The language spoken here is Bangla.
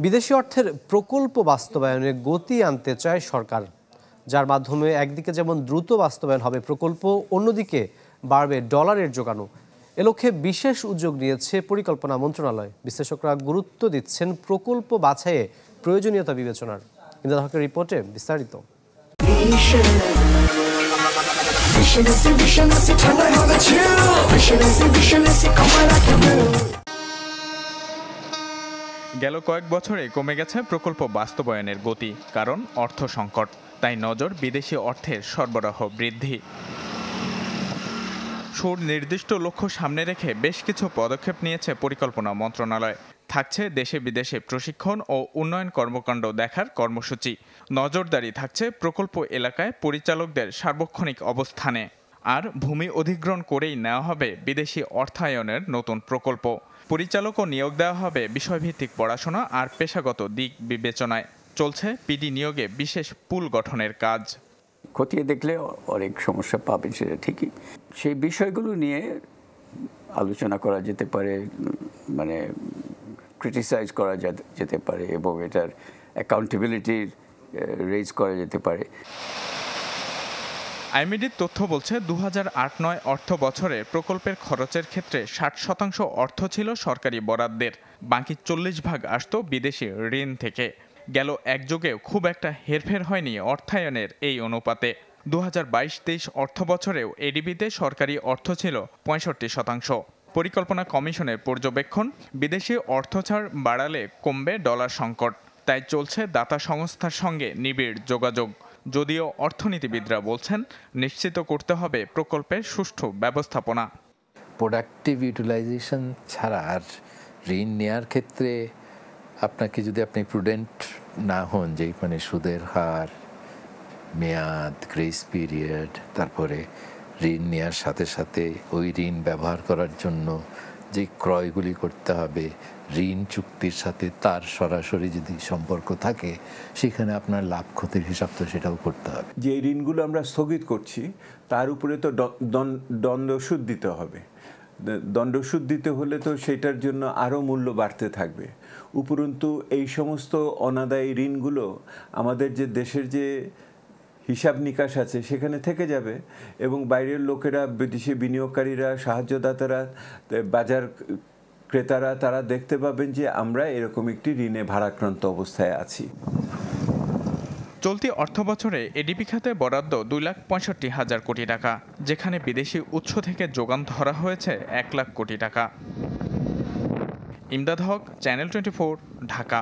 বিদেশি অর্থের প্রকল্প বাস্তবায়নে গতি আনতে চায় সরকার, যার মাধ্যমে একদিকে যেমন দ্রুত বাস্তবায়ন হবে প্রকল্প, অন্যদিকে বাড়বে ডলারের জোগানো। এ লক্ষ্যে বিশেষ উদ্যোগ নিয়েছে পরিকল্পনা মন্ত্রণালয়। বিশ্লেষকরা গুরুত্ব দিচ্ছেন প্রকল্প বাছাইয়ে প্রয়োজনীয়তা বিবেচনার। ইমদাদ হকের রিপোর্টে বিস্তারিত। গেল কয়েক বছরে কমে গেছে প্রকল্প বাস্তবায়নের গতি, কারণ অর্থ সংকট। তাই নজর বিদেশি অর্থের সরবরাহ বৃদ্ধি। সুনির্দিষ্ট লক্ষ্য সামনে রেখে বেশ কিছু পদক্ষেপ নিয়েছে পরিকল্পনা মন্ত্রণালয়। থাকছে দেশে বিদেশে প্রশিক্ষণ ও উন্নয়ন কর্মকাণ্ড দেখার কর্মসূচি। নজরদারি থাকছে প্রকল্প এলাকায় পরিচালকদের সার্বক্ষণিক অবস্থানে। আর ভূমি অধিগ্রহণ করেই নেওয়া হবে বিদেশি অর্থায়নের নতুন প্রকল্প। পরিচালকও নিয়োগ দেওয়া হবে বিষয়ভিত্তিক পড়াশোনা আর পেশাগত দিক বিবেচনায়। চলছে পিডি নিয়োগে বিশেষ পুল গঠনের কাজ। খতিয়ে দেখলে অনেক সমস্যা পাবে, সেটা ঠিকই। সেই বিষয়গুলো নিয়ে আলোচনা করা যেতে পারে, মানে ক্রিটিসাইজ করা যেতে পারে এবং এটার অ্যাকাউন্টেবিলিটি রেজ করা যেতে পারে। আইএমএডির তথ্য বলছে 2008-09 অর্থ বছরে প্রকল্পের খরচের ক্ষেত্রে 60% অর্থ ছিল সরকারি বরাদ্দের, বাকি 40% আসতো বিদেশি ঋণ থেকে। গেল এক যুগেও খুব একটা হেরফের হয়নি অর্থায়নের এই অনুপাতে। 2022-23 অর্থ বছরেও এডিবিতে সরকারি অর্থ ছিল 65%। পরিকল্পনা কমিশনের পর্যবেক্ষণ, বিদেশি অর্থ ছাড় বাড়ালে কমবে ডলার সংকট। তাই চলছে দাতা সংস্থার সঙ্গে নিবিড় যোগাযোগ। যদিও অর্থনীতিবিদরা বলছেন নিশ্চিত করতে হবে প্রকল্পের সুষ্ঠু ব্যবস্থাপনা। প্রোডাক্টিভ ইউটিলাইজেশন ছাড়া আর ঋণ নেওয়ার ক্ষেত্রে আপনি প্রুডেন্ট না হন, যেই মানে সুদের হার, মেয়াদ, গ্রেস পিরিয়ড, তারপরে ঋণ নেওয়ার সাথে সাথে ওই ঋণ ব্যবহার করার জন্য যে ক্রয়গুলি করতে হবে, ঋণ চুক্তির সাথে তার সরাসরি যদি সম্পর্ক থাকে, সেখানে আপনার লাভ ক্ষতির হিসাব তো সেটাও করতে হবে। যে ঋণগুলো আমরা স্থগিত করছি তার উপরে তো দণ্ড সুদ দিতে হবে। দণ্ড সুদ দিতে হলে তো সেটার জন্য আরও মূল্য বাড়তে থাকবে। উপরন্তু এই সমস্ত অনাদায়ী ঋণগুলো আমাদের যে দেশের যে হিসাব নিকাশ আছে সেখানে থেকে যাবে এবং বাইরের লোকেরা, বিদেশি বিনিয়োগকারীরা, সাহায্যদাতারা, বাজার ক্রেতারা তারা দেখতে পাবেন যে আমরা এরকম একটি ঋণে ভারাক্রান্ত অবস্থায় আছি। চলতি অর্থবছরে এডিবি খাতে বরাদ্দ 2,65,000 কোটি টাকা, যেখানে বিদেশি উৎস থেকে যোগান ধরা হয়েছে 1 লাখ কোটি টাকা। ইমদাদ হক, চ্যানেল 24, ঢাকা।